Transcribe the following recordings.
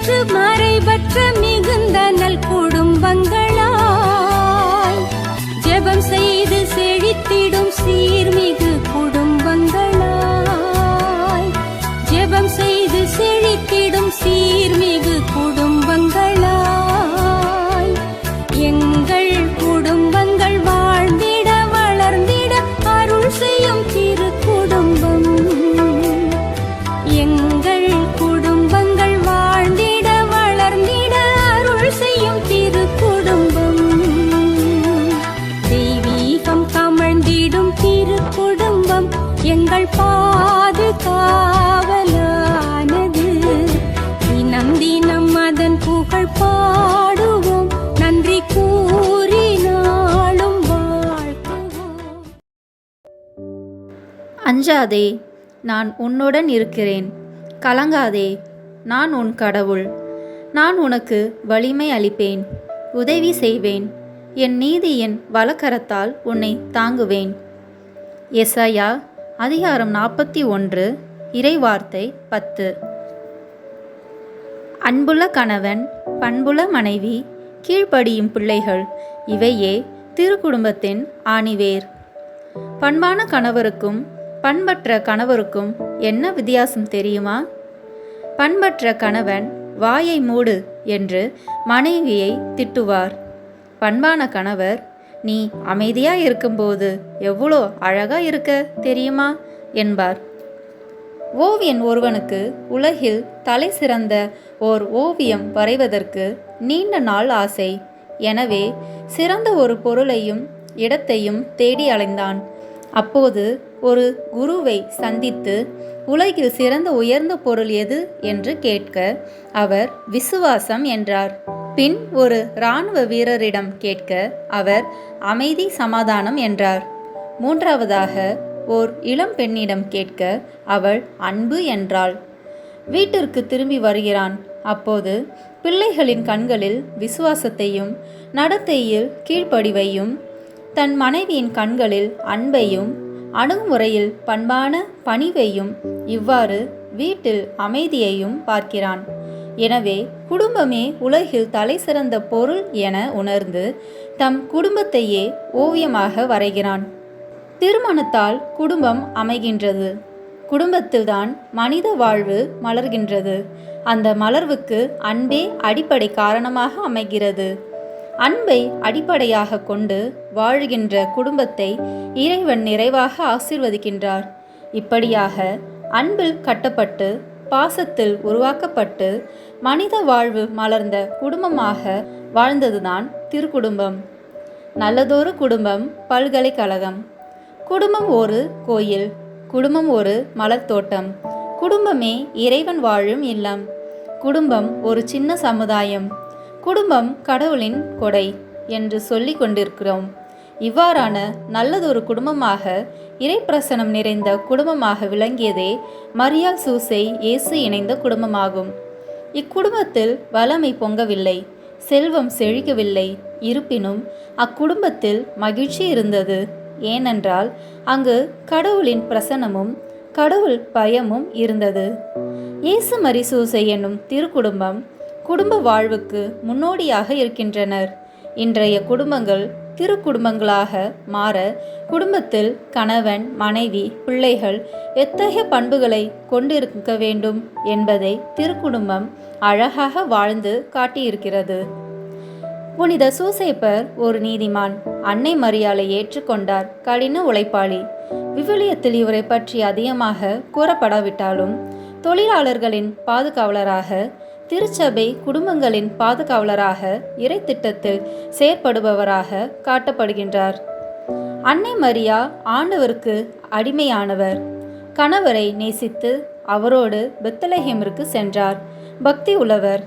நிறைவற்று மறைவற்ற மிகுந்த நல் குடும்பங்களாய் ஜெபம் செய்து செழித்திடும் சீர்மிகு குடும்பங்களாய் ஜெபம் செய்து செழித்திடும் சீர்மிகு குடும்பங்களாய் எங்கள் குடும்பங்கள் வாழ்ந்திட வளர்ந்திட அருள் செய்யும் திரு குடும்பம். எங்கள் குடும்பங்கள் வாழ்ந்திட வளர்ந்திட அருள் செய்யும் திரு குடும்பம். தெய்வீகம் கமழ்ந்திடும் திரு குடும்பம் எங்கள் பாதுகாவலானது. தினம் தினம் அதன் புகழ் பாடுவோம், நன்றி கூறி நாளும் வாழ்த்துவோம். அஞ்சாதே, நான் உன்னுடன் இருக்கிறேன். கலங்காதே, நான் உன் கடவுள். நான் உனக்கு வலிமை அளிப்பேன், உதவி செய்வேன். என் நீதியின் வலக்கரத்தால் உன்னை தாங்குவேன். எசாயா அதிகாரம் 41 இறைவார்த்தை 10. அன்புள்ள கணவன், பண்புள்ள மனைவி, கீழ்ப்படியும் பிள்ளைகள், இவையே திருக்குடும்பத்தின் ஆணிவேர். பண்பான கணவருக்கும் பண்பற்ற கணவருக்கும் என்ன வித்தியாசம் தெரியுமா? பண்பற்ற கணவன் வாயை மூடு என்று மனைவியை திட்டுவார். பண்பான கணவர், நீ அமைதியா இருக்கும்போது எவ்வளோ அழகா இருக்க தெரியுமா என்பார். ஓவியன் ஒருவனுக்கு உலகில் தலை சிறந்த ஓர் ஓவியம் வரைவதற்கு நீண்ட நாள் ஆசை. எனவே சிறந்த ஒரு பொருளையும் இடத்தையும் தேடி அலைந்தான். அப்போது ஒரு குருவை சந்தித்து உலகில் சிறந்த உயர்ந்த பொருள் எது என்று கேட்க அவர் விசுவாசம் என்றார். பின் ஒரு இராணுவ வீரரிடம் கேட்க அவர் அமைதி சமாதானம் என்றார். மூன்றாவதாக ஓர் இளம் பெண்ணிடம் கேட்க அவள் அன்பு என்றாள். வீட்டிற்கு திரும்பி வருகிறான். அப்போது பிள்ளைகளின் கண்களில் விசுவாசத்தையும் நடத்தையில் கீழ்ப்படிவையும், தன் மனைவியின் கண்களில் அன்பையும், அணுகுமுறையில் பண்பான பணிவையும், இவ்வாறு வீட்டில் அமைதியையும் பார்க்கிறான். எனவே குடும்பமே உலகில் தலை சிறந்த பொருள் என உணர்ந்து தம் குடும்பத்தையே ஓவியமாக வரைகிறான். திருமணத்தால் குடும்பம் அமைகின்றது. குடும்பத்தில்தான் மனித வாழ்வு மலர்கின்றது. அந்த மலர்வுக்கு அன்பே அடிப்படை காரணமாக அமைகிறது. அன்பை அடிப்படையாக கொண்டு வாழ்கின்ற குடும்பத்தை இறைவன் நிறைவாக ஆசீர்வதிக்கின்றார். இப்படியாக அன்பில் கட்டப்பட்டு பாசத்தில் உருவாக்கப்பட்டு மனித வாழ்வு மலர்ந்த குடும்பமாக வாழ்ந்ததுதான் திருக்குடும்பம். நல்லதொரு குடும்பம் பல்கலைக்கழகம். குடும்பம் ஒரு கோயில், குடும்பம் ஒரு மலர்த்தோட்டம், குடும்பமே இறைவன் வாழும் இல்லம், குடும்பம் ஒரு சின்ன சமுதாயம், குடும்பம் கடவுளின் கொடை என்று சொல்லி கொண்டிருக்கிறோம். இவ்வாறான நல்லதொரு குடும்பமாக, இறைப்பிரசனம் நிறைந்த குடும்பமாக விளங்கியதே மரியாள் சூசை இயேசு இணைந்த குடும்பமாகும். இக்குடும்பத்தில் வளமை பொங்கவில்லை, செல்வம் செழிக்கவில்லை. இருப்பினும் அக்குடும்பத்தில் மகிழ்ச்சி இருந்தது. ஏனென்றால் அங்கு கடவுளின் பிரசன்னமும் கடவுள் பயமும் இருந்தது. இயேசு மரி சூசை என்னும் திருக்குடும்பம் குடும்ப வாழ்வுக்கு முன்னோடியாக இருக்கின்றனர். இன்றைய குடும்பங்கள் திருக்குடும்பங்களாக மாற குடும்பத்தில் கணவன், மனைவி, பிள்ளைகள் எத்தகைய பண்புகளை கொண்டிருக்க வேண்டும் என்பதை திருக்குடும்பம் அழகாக வாழ்ந்து காட்டியிருக்கிறது. புனித சூசைப்பர் ஒரு நீதிமான். அன்னை மரியாளை ஏற்றுக்கொண்டார். கடின உழைப்பாளி. விவிலியத்தில் இவரை பற்றி அதிகமாக கூறப்படாவிட்டாலும் தொழிலாளர்களின் பாதுகாவலராக, திருச்சபை குடும்பங்களின் பாதுகாவலராக, இறை திட்டத்தில் செயற்படுபவராக காட்டப்படுகின்றார். அன்னை மரியா ஆண்டவருக்கு அடிமையானவர். கணவரை நேசித்து அவரோடு பெத்லஹேமிற்கு சென்றார். பக்தி உள்ளவர்.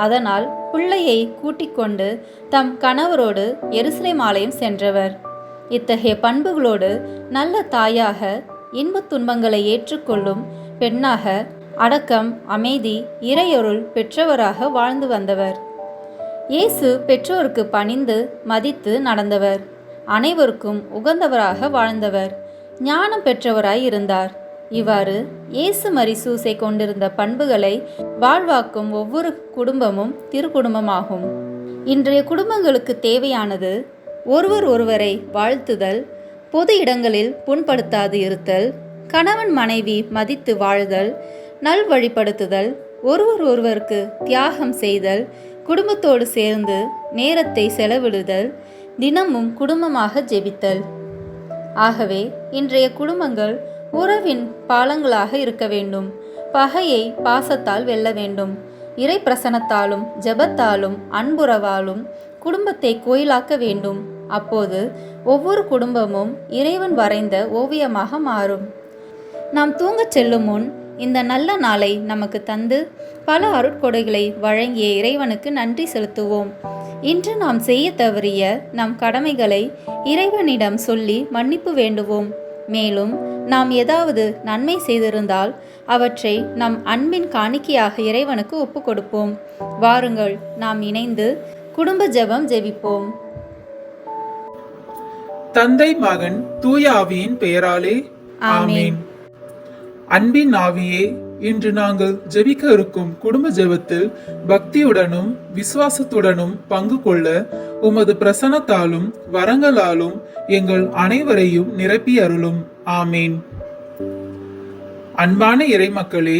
அதனால் பிள்ளையை கூட்டிக் கொண்டு தம் கணவரோடு எருசலேம் ஆலயம் சென்றவர். இத்தகைய பண்புகளோடு நல்ல தாயாக, இன்பத் துன்பங்களை ஏற்றுக்கொள்ளும் பெண்ணாக, அடக்கம், அமைதி, இறையொருள் பெற்றவராக வாழ்ந்து வந்தவர். இயேசு பெற்றோருக்கு பணிந்து மதித்து நடந்தவர். அனைவருக்கும் உகந்தவராக வாழ்ந்தவர். ஞானம் பெற்றவராய் இருந்தார். இவ்வாறு இயேசு மரிசூசை கொண்டிருந்த பண்புகளை வாழ்வாக்கும் ஒவ்வொரு குடும்பமும் திருக்குடும்பமாகும். இன்றைய குடும்பங்களுக்கு தேவையானது ஒருவர் ஒருவரை வாழ்த்துதல், பொது இடங்களில் புண்படுத்தாது இருத்தல், கணவன் மனைவி மதித்து வாழ்தல், நல்வழிப்படுத்துதல், ஒருவர் ஒருவருக்கு தியாகம் செய்தல், குடும்பத்தோடு சேர்ந்து நேரத்தை செலவிடுதல், தினமும் குடும்பமாக ஜெபித்தல். ஆகவே இன்றைய குடும்பங்கள் உறவின் பாலங்களாக இருக்க வேண்டும். பகையை பாசத்தால் வெல்ல வேண்டும். இறை பிரசனத்தாலும் ஜெபத்தாலும் அன்புறவாலும் குடும்பத்தை கோயிலாக்க வேண்டும். அப்போது ஒவ்வொரு குடும்பமும் இறைவன் வரைந்த ஓவியமாக மாறும். நாம் தூங்கச் செல்லும் முன் இந்த நல்ல நாளை நமக்கு தந்து பல அருட்கொடைகளை வழங்கிய இறைவனுக்கு நன்றி செலுத்துவோம். இன்று நாம் செய்ய தவறிய நம் கடமைகளை இறைவனிடம் சொல்லி மன்னிப்பு வேண்டுவோம். மேலும் நாம் ஏதாவது நன்மை செய்திருந்தால் அவற்றை நம் அன்பின் காணிக்கையாக இறைவனுக்கு ஒப்பு கொடுப்போம். வாருங்கள், நாம் இணைந்து குடும்ப ஜெபம் ஜெபிப்போம். தந்தை, மகன், தூய ஆவியின் பெயராலே ஆமேன். அன்பின் ஆவியே, இன்று நாங்கள் ஜெபிக்க இருக்கும் குடும்ப ஜெபத்தில் பக்தியுடனும் விசுவாசத்துடனும் பங்கு கொள்ள உமது பிரசன்னத்தாலும் வரங்களாலும் எங்கள் அனைவரையும் நிரப்பி அருளும். ஆமேன். அன்பான இறைமக்களே,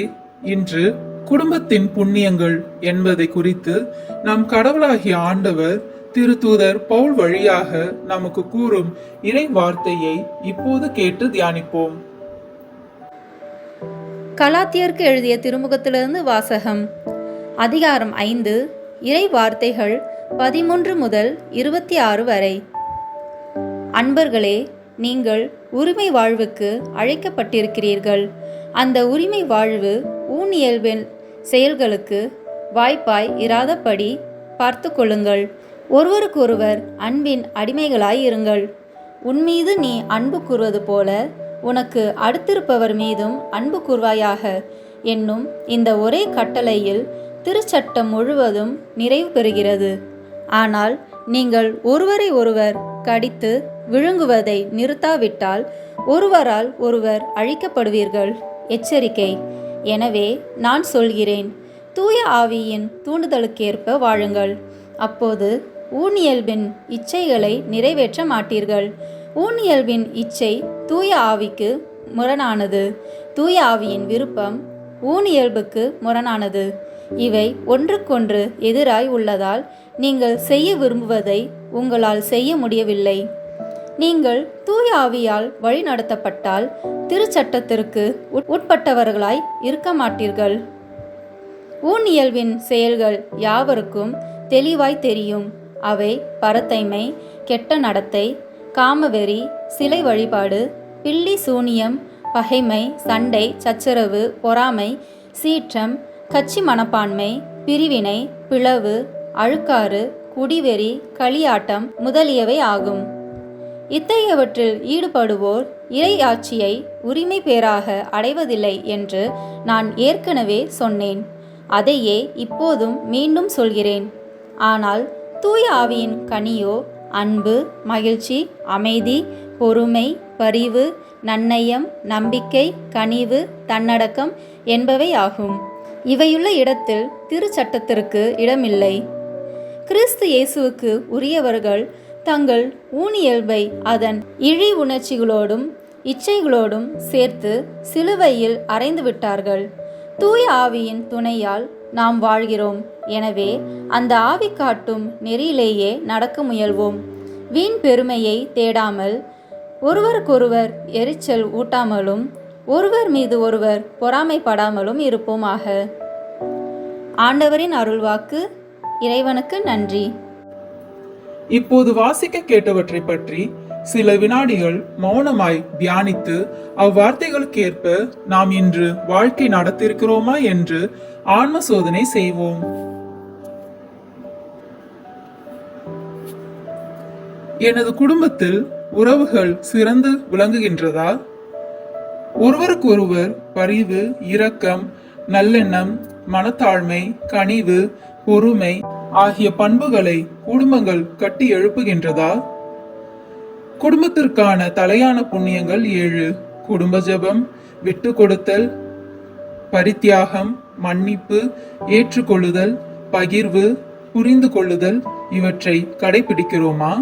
இன்று குடும்பத்தின் புண்ணியங்கள் என்பதை குறித்து நம் கடவுளாகிய ஆண்டவர் திருத்தூதர் பவுல் வழியாக நமக்கு கூறும் இறை வார்த்தையை இப்போது கேட்டு தியானிப்போம். கலாத்தியருக்கு எழுதிய திருமுகத்திலிருந்து வாசகம். அதிகாரம் 5, இறை வார்த்தைகள் 13 முதல் 26 வரை. அன்பர்களே, நீங்கள் உரிமை வாழ்வுக்கு அழைக்கப்பட்டிருக்கிறீர்கள். அந்த உரிமை வாழ்வு ஊனியல்பின் செயல்களுக்கு வாய்ப்பாய் இராதபடி பார்த்து கொள்ளுங்கள். ஒருவருக்கொருவர் அன்பின் அடிமைகளாய் இருங்கள். உன்மீது நீ அன்பு கூறுவது போல உனக்கு அடுத்திருப்பவர் மீதும் அன்பு கூர்வாயாக என்னும் இந்த ஒரே கட்டளையில் திருச்சட்டம் முழுவதும் நிறைவு பெறுகிறது. ஆனால் நீங்கள் ஒருவரை ஒருவர் கடித்து விழுங்குவதை நிறுத்தாவிட்டால் ஒருவரால் ஒருவர் அழிக்கப்படுவீர்கள். எச்சரிக்கை. எனவே நான் சொல்கிறேன், தூய ஆவியின் தூண்டுதலுக்கேற்ப வாழுங்கள். அப்போது ஊனியல்பின் இச்சைகளை நிறைவேற்ற மாட்டீர்கள். ஊனியல்பின் இச்சை தூய ஆவிக்கு முரணானது. தூய ஆவியின் விருப்பம் ஊனியல்புக்கு முரணானது. இவை ஒன்றுக்கொன்று எதிராய் உள்ளதால் நீங்கள் செய்ய விரும்புவதை உங்களால் செய்ய முடியவில்லை. நீங்கள் தூய ஆவியால் வழி நடத்தப்பட்டால் திருச்சட்டத்திற்கு உட்பட்டவர்களாய் இருக்க மாட்டீர்கள். ஊனியல்பின் செயல்கள் யாவருக்கும் தெளிவாய் தெரியும். அவை பரத்தைமை, கெட்ட நடத்தை, காமவெறி, சிலை வழிபாடு, பில்லி சூனியம், பகைமை, சண்டை, சச்சரவு, பொறாமை, சீற்றம், கட்சி மனப்பான்மை, பிரிவினை, பிளவு, அழுக்காறு, குடிவெறி, களியாட்டம் முதலியவை ஆகும். இத்தகையவற்றில் ஈடுபடுவோர் இறை ஆட்சியை உரிமை பேராக அடைவதில்லை என்று நான் ஏற்கனவே சொன்னேன். அதையே இப்போதும் மீண்டும் சொல்கிறேன். ஆனால் தூய ஆவியின் கனியோ அன்பு, மகிழ்ச்சி, அமைதி, பொறுமை, பரிவு, நன்னயம், நம்பிக்கை, கனிவு, தன்னடக்கம் என்பவை ஆகும். இவையுள்ள இடத்தில் திருச்சட்டத்திற்கு இடமில்லை. கிறிஸ்து இயேசுவுக்கு உரியவர்கள் தங்கள் ஊனியல்பை அதன் இழி உணர்ச்சிகளோடும் இச்சைகளோடும் சேர்த்து சிலுவையில் அறைந்து விட்டார்கள். தூய ஆவியின் துணையால் நாம் வாழ்கிறோம். எனவே அந்த ஆவி காட்டும் நெறியிலேயே நடக்க முயல்வோம். வீண் பெருமையை தேடாமல், ஒருவருக்கொருவர் எரிச்சல் ஊட்டாமலும், ஒருவர் மீது ஒருவர் பொறாமைப்படாமலும் இருப்போமாக. ஆண்டவரின் அருள்வாக்கு. இறைவனுக்கு நன்றி. இப்போது வாசிக்க கேட்டவற்றை பற்றி சில வினாடிகள் மௌனமாய் தியானித்து அவ்வார்த்தைகளுக்கு ஏற்ப நாம் இன்று வாழ்க்கை நடத்திருக்கிறோமா என்று ஆன்ம சோதனை செய்வோம். எனது குடும்பத்தில் உறவுகள் சிறந்து விளங்குகின்றதா? ஒருவருக்கொருவர் பரிவு, இரக்கம், நல்லெண்ணம், மனத்தாழ்மை, கனிவு, பொறுமை ஆகிய பண்புகளை குடும்பங்கள் கட்டி எழுப்புகின்றதா? குடும்பத்திற்கான தலையான புண்ணியங்கள் 7. குடும்ப ஜெபம், விட்டு கொடுத்தல், பரித்தியாகம், மன்னிப்பு, ஏற்றுக்கொள்ளுதல், பகிர்வு, புரிந்து கொள்ளுதல் இவற்றை கடைபிடிக்கிறோமா?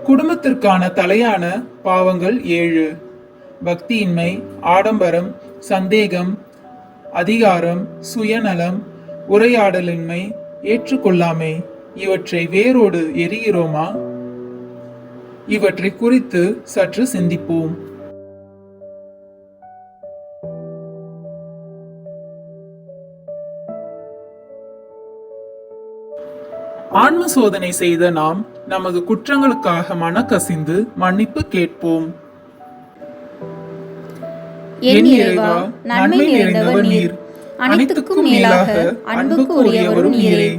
குடும்பத்திற்கான தலையான பாவங்கள் 7: பக்தியின்மை, ஆடம்பரம், சந்தேகம், அதிகாரம், சுயநலம், உரையாடலின்மை, ஏற்றுக்கொள்ளாமை இவற்றை வேரோடு எரிகிறோமா? இவற்றை குறித்து சற்று சிந்திப்போம். ஆன்ம சோதனை செய்த நாம் நமது குற்றங்களுக்காக மனக்கசிந்து மன்னிப்பு கேட்போம். என் இறைவா, நன்மை நிறைந்தவர் நீர், அனைத்துக்கும் மேலாக அன்புக்கு உரியவரும் நீரே.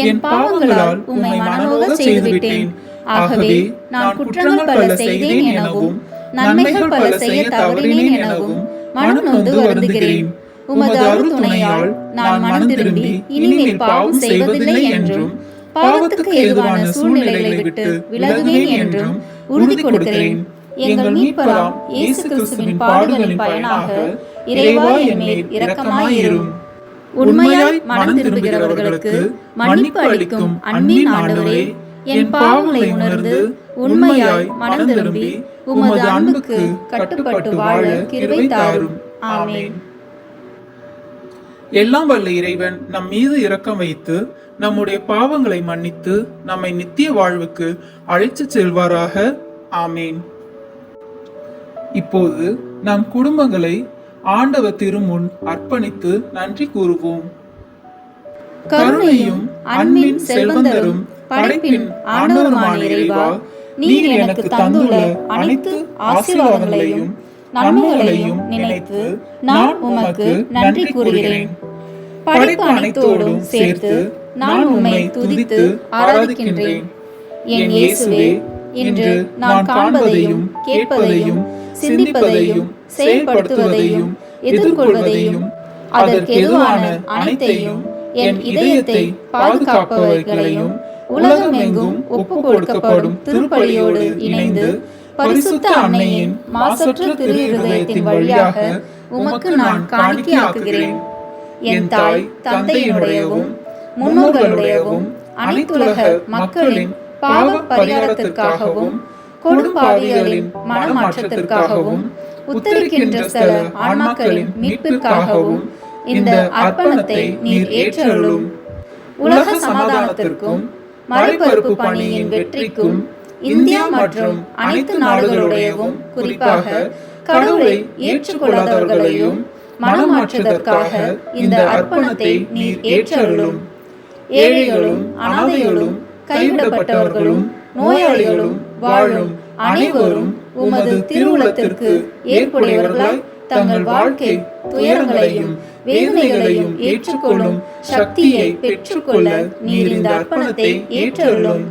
என் பாவங்களால் உம்மை மனநோக செய்துவிட்டேன். ஆகவே நான் குற்றங்கள் பல செய்தேன் எனவும் நன்மைகள் பல செய்ய தவறினேன் எனவும் மனம் நொந்து வருந்துகிறேன். உமது அருள் துணையால் நான் மனம் திரும்பி இனிமேல் பாவம் செய்வதில்லை என்றும் பாவத்துக்கு ஏதுவான சூழ்நிலைகளை விட்டு விலகுவேன் என்றும் உறுதி கொடுக்கிறேன். எங்கள் மீட்பராம் இயேசு கிறிஸ்துவின் பாடுகளின் பயனாக இறைவா என் மேல் இரக்கமாயிரும். உண்மையாய் மனம் திரும்புகிறவர்களுக்கு மன்னிப்பு அளிக்கும் அன்பின் ஆண்டவரே, என் பாவங்களை உணர்ந்து உண்மையாய் மனம் திரும்பி உமது அன்புக்கு கட்டுப்பட்டு வாழ கிருபை தாரும். ஆமென். எல்லாம் வல்ல இறைவன் நம் மீது இரக்கம் வைத்து நம்முடைய பாவங்களை மன்னித்து நம்மை நித்திய வாழ்வுக்கு அழைத்துச் செல்வாராக. ஆமேன். இப்போது நம் குடும்பங்களை ஆண்டவர் திருமுன் அர்ப்பணித்து நன்றி கூறுவோம். கருணையும் அன்பின் செல்வந்தரும் படைப்பின் ஆண்டவருமான இறைவா, நீர் எனக்கு தந்துள்ள அனைத்து ஆசீர்வாதங்களையும் நன்மைகளையும் நினைத்து நான் உமக்கு நன்றி கூறுகிறேன். படைப்பு அனைத்தோடும் சேர்த்து நான் உம்மை துதித்து ஆராதிக்கின்றேன். என் இயேசுவே, இன்று நான் காண்பதையும் கேட்பதையும் சிந்திப்பதையும் செயல்படுத்துவதையும் எதிர்கொள்வதையும் அதற்கு எதுவான அனைத்தையும் என் இதயத்தை பாதுகாப்பவர்களையும் உலகமெங்கும் ஒப்பு கொடுக்கப்படும் திருப்பலியோடு இணைந்து பரிசுத்த அன்னையின் மாசற்ற திரு இருதயத்தின் வழியாக உமக்கு நான் காணிக்கையாக்குகிறேன். என் தாய் தந்தையினுடையவும் முன்னோர்களுடையவும் அனைத்துலக மக்களின் பாவ பரிகாரத்திற்காகவும் கொடும்பாவிகளின் மனமாற்றத்திற்காகவும் உத்தரிக்கின்ற சில ஆன்மாக்களின் மீட்பிற்காகவும் இந்த அர்ப்பணத்தை நீர் ஏற்றருளும். உலக சமாதானத்திற்கும் மறைபரப்பு பணியின் வெற்றிக்கும் இந்தியா மற்றும் அனைத்து நாடுகளுடையவும் குறிப்பாக கடவுளை ஏற்றுக்கொள்ளாதவர்களையும் மனமாற்றுவதற்காக இந்த அர்ப்பணத்தை நீர் ஏற்றருளும். ஏழைகளும் அனாதைகளும் கைவிடப்பட்டவர்களும் நோயாளிகளும் வாழும் அனைவரும் உமது திருவுளத்திற்கு ஏற்புடையவர்களாய் தங்கள் வாழ்க்கை துயரங்களையும் வேதனைகளையும் ஏற்றுக்கொள்ளும் சக்தியை பெற்றுக்கொள்ள நீர் இந்த அர்ப்பணத்தை ஏற்றருளும்.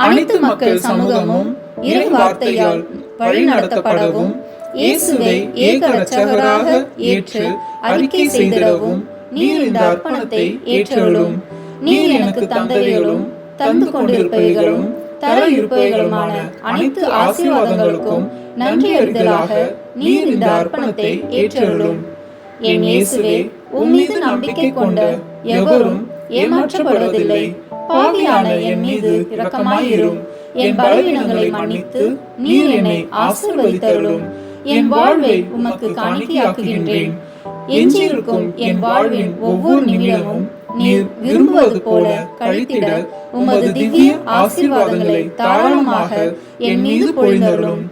அனைத்து மக்கள் சமூகமும் இறை வார்த்தையால் வழிநடத்தப்படவும் இயேசுவை ஏக இரட்சகராக ஏற்று அறிக்கை செய்திடவும் நீர் இந்த அர்ப்பணத்தை ஏற்றருளும். நீர் எனக்கு தந்தவைகளும் தந்து கொண்டிருப்பவைகளும் தர இருப்பவைகளுமான அனைத்து ஆசீர்வாதங்களுக்கும் நன்றி அறிதலாக நீர் இந்த அர்ப்பணத்தை ஏற்றருளும். என் இயேசுவே, உம்மீது நம்பிக்கை கொண்ட எவரும் ஏமாற்றப்படுவதில்லை. பாவியான என் மீது இரக்கமாயிரும். என் பலவீனங்களை மன்னித்து நீர் என்னை ஆசீர்வதித்தருளும். என் வாழ்வை உமக்கு காணிக்கையாக்குகின்றேன். எஞ்சியிருக்கும் என் வாழ்வின் ஒவ்வொரு நிமிடமும் நீர் விரும்புவது போல கழித்திட உமது திவ்ய ஆசீர்வாதங்களை தாராளமாக என் மீது பொழிந்தருளும்.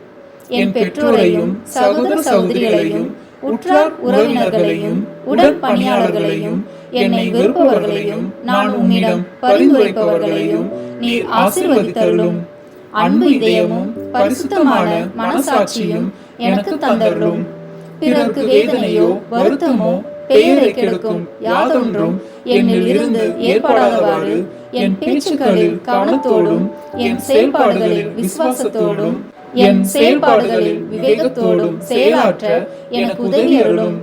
என் பெற்றோரையும் சகோதர சகோதரிகளையும் உற்றார் உறவினர்களையும் உடன் பணியாளர்களையும் என்னை வெறுப்பவர்களையும் நான் உம்மிடம் பரிந்துரைப்பவர்களையும் நீர் ஆசீர்வதித்தருளும். அன்பு இதயமும் பரிசுத்தமான மனசாட்சியும் எனக்கு தந்தருளும். பிறருக்கு வேதனையோ வருத்தமோ பெயரை கெடுக்கும் யாதொன்றும் என்னில் இருந்து ஏற்படாதவாறு என் பேச்சுக்களில் கவனத்தோடும் என் செயல்பாடுகளில் விசுவாசத்தோடும் என் செயல்பாடுகளில் விவேகத்தோடும் செயலாற்ற எனக்கு உதவி அருளும்.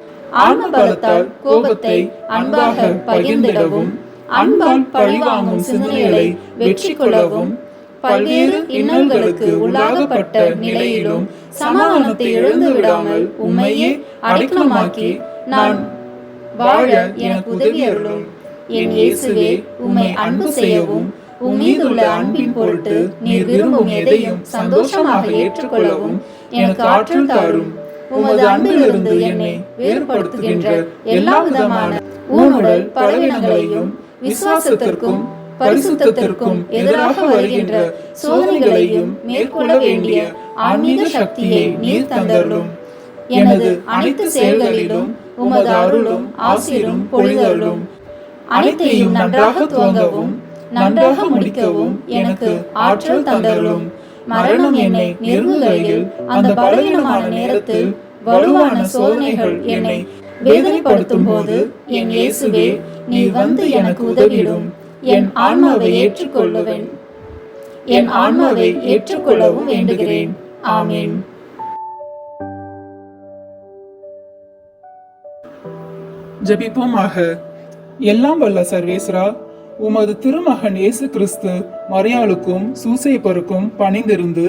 ஆன்ம பலத்தால் கோபத்தை அன்பாக பகிர்ந்திடவும் அன்பால் பழிவாங்கும் சிந்தனைகளை வெற்றி கொள்ளவும் பல்வேறு இன்னல்களுக்கு உள்ளாகப்பட்ட நிலையிலும் சமாதானத்தை இழந்து விடாமல் உம்மையே அடைக்கலமாக்கி நான் வாழ எனக்கு உதவி அருளும். என் இயேசுவே, உம்மை அன்பு செய்யவும் உம்மீதுள்ள அன்பின் பொருட்டு நீர் விரும்பும் எதையும் சந்தோஷமாக ஏற்றுக்கொள்ளவும் எனக்கு ஆற்றல் தாரும். உமது அன்பிலிருந்து என்னை வேறுபடுத்துகின்ற எல்லா விதமான ஊனுடல் பலவீனங்களையும் விசுவாசத்திற்கும் பரிசுத்தத்திற்கும் எதிராக வருகின்ற சோதனைகளையும் மேற்கொள்ள வேண்டிய ஆன்மீக சக்தியை நீர் தந்தருளும். எனது அனைத்து செயல்களிலும் உமது அருளும் ஆசீரும் பொழிதருளும். அனைத்தையும் நன்றாக துவங்கவும் நன்றாக முடிக்கவும் எனக்கு ஆற்றல் தந்தருளும். மரணம் என்னை நெருங்குகையில் அந்த பலவீனமான நேரத்தில் வலுவான சோதனைகள் என்னை வேதனைப்படுத்தும் போது என் இயேசுவே, நீ வந்து எனக்கு உதவிடும். என் ஆன்மாவை ஏற்றுக்கொள்ளவும் வேண்டுகிறேன். ஆமென். ஜெபிப்போமாக. எல்லாம் வல்ல சர்வேஸ்வரா, உமது திருமகன் இயேசு கிறிஸ்து மரியாளுக்கும் சூசேப்பருக்கும் பணிந்திருந்து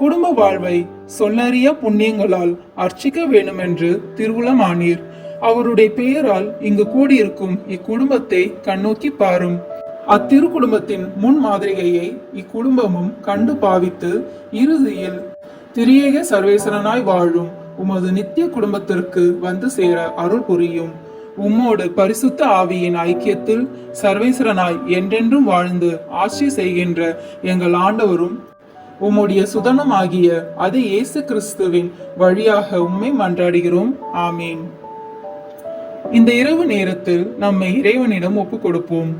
குடும்ப வாழ்வை சொல்லறிய புண்ணியங்களால் அர்ச்சிக்க வேண்டுமென்று திருவுளமானீர். அவருடைய பெயரால் இங்கு கூடியிருக்கும் இக்குடும்பத்தை கண்ணோக்கி பாரும். அத்திரு குடும்பத்தின் முன் மாதிரிகையை இக்குடும்பமும் கண்டு பாவித்து இறுதியில் திரியேக சர்வேஸ்வரனாய் வாழும் உமது நித்திய குடும்பத்திற்கு வந்து சேர அருள் புரியும். உம்மோடு பரிசுத்த ஆவியின் ஐக்கியத்தில் சர்வேஸ்வரனாய் என்றென்றும் வாழ்ந்து ஆட்சி செய்கின்ற எங்கள் ஆண்டவரும் உம்முடைய சுதனமாகிய அது இயேசு கிறிஸ்துவின் வழியாக உம்மை மன்றாடுகிறோம். ஆமீன். இந்த இரவு நேரத்தில் நம்மை இறைவனிடம் ஒப்புக் கொடுப்போம்.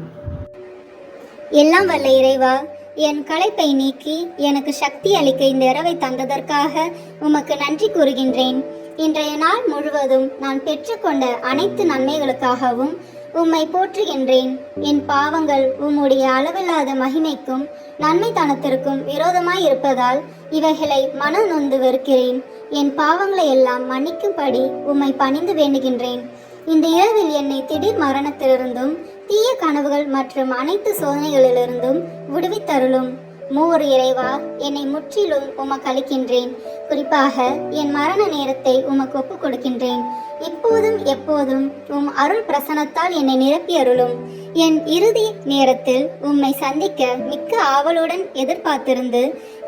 எல்லாம் வல்ல இறைவா, என் களைப்பை நீக்கி எனக்கு சக்தி அளிக்க இந்த இரவை தந்ததற்காக உமக்கு நன்றி கூறுகின்றேன். இன்றைய நாள் முழுவதும் நான் பெற்றுக்கொண்ட அனைத்து நன்மைகளுக்காகவும் உம்மை போற்றுகின்றேன். என் பாவங்கள் உம்முடைய அளவில்லாத மகிமைக்கும் நன்மைத்தனத்திற்கும் விரோதமாய் இருப்பதால் இவைகளை மன நொந்து வெறுக்கிறேன். என் பாவங்களை எல்லாம் மன்னிக்கும்படி உம்மை பணிந்து வேண்டுகின்றேன். இந்த இரவில் என்னை திடீர் மரணத்திலிருந்தும் தீய கனவுகள் மற்றும் அனைத்து சோதனைகளிலிருந்தும் விடுவித்தருளும். மூவர் இறைவா, என்னை முற்றிலும் உமக்கு அளிக்கின்றேன். குறிப்பாக என் மரண நேரத்தை உமக்கு ஒப்புக் கொடுக்கின்றேன். இப்போதும் எப்போதும் உம் அருள் பிரசனத்தால் என்னை நிரப்பி அருளும். என் இறுதி நேரத்தில் உம்மை சந்திக்க மிக்க ஆவலுடன் எதிர்பார்த்திருந்து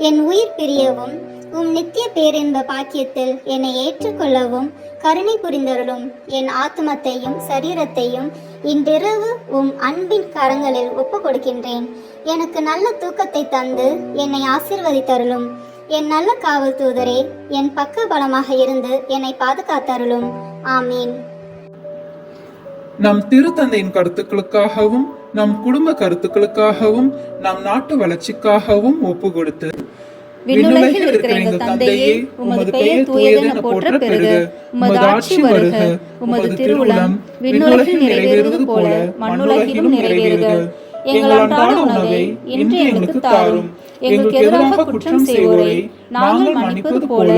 என் உயிர் பிரியவும் உம் நித்திய பேரின்ப பாக்கியத்தில் என்னை ஏற்றுக்கொள்ளவும் கருணை புரிந்தருளும். என் ஆத்மத்தையும் சரீரத்தையும் இன்றிரவு உம் அன்பின் கரங்களில் ஒப்புக் கொடுக்கின்றேன். எனக்கு நல்ல தூக்கத்தை தந்து என்னை ஆசீர்வதித்தருளும். என் நல்ல காவல் தூதரே, என் பக்க பலமாக இருந்து என்னை பாதுகாத்தருளும். ஆமீன். நம் திருத்தந்தையின் கருத்துக்களுக்காகவும் நம் குடும்ப கருத்துக்களுக்காகவும் நம் நாட்டு வளர்ச்சிக்காகவும் ஒப்பு கொடுத்து விண்ணுலகில் இருக்கிற எங்கள் தந்தையே, உமது பெயர் தூயதென போற்ற பெறுக. உமது ஆட்சி வருக. உமது திருவுளம் விண்ணுலகில் நிறைவேறுவது போல மண்ணுலகிலும் நிறைவேறுக. எங்கள் அன்றாட உணவை இன்று எங்களுக்கு தாரும். எங்களுக்கு எதிராக குற்றம் செய்வோரை நாங்கள் மன்னிப்பது போல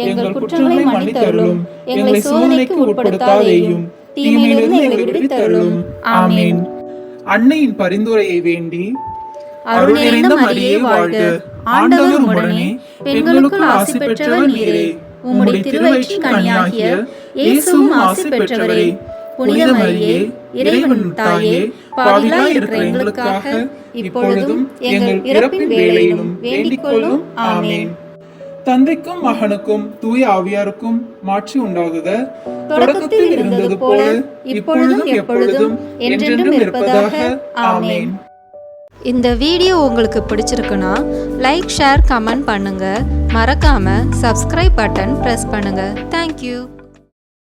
எங்கள் குற்றங்களை மன்னித்தருளும். எங்களை சோதனைக்கு உட்படுத்தாதேயும், தீமையிலிருந்து எங்களை விடுவித்தருளும். ஆமென். அன்னையின் பரிந்துரையை வேண்டி அருள் நிறைந்த மரியே வாழ்க, ஆண்டவர் உம்முடனே, பெண்களுக்குள் ஆசி பெற்றவர் நீரே. உம்முடைய திருவயிற்றின் கனியாகிய இயேசுவும் ஆசி பெற்றவரே. புனித மரியே, இறைவன் தாயே, பாவிகளாய் இருக்கிற எங்களுக்காக இப்பொழுதும் எங்கள் இறப்பின் வேளையிலும் வேண்டிக் கொள்ளும். ஆமென். தந்தைக்கும் மகனுக்கும் தூய ஆவியாருக்கும் மாட்சி உண்டாகுக. தொடக்கத்தில் இருந்தது போல இப்பொழுதும் எப்பொழுதும் என்றென்றும் இருப்பதாக. ஆமென். இந்த வீடியோ உங்களுக்கு பிடிச்சிருக்குன்னா லைக், ஷேர், கமெண்ட் பண்ணுங்க. மறக்காம சப்ஸ்கிரைப் பட்டன் பிரஸ் பண்ணுங்க. தேங்க்யூ.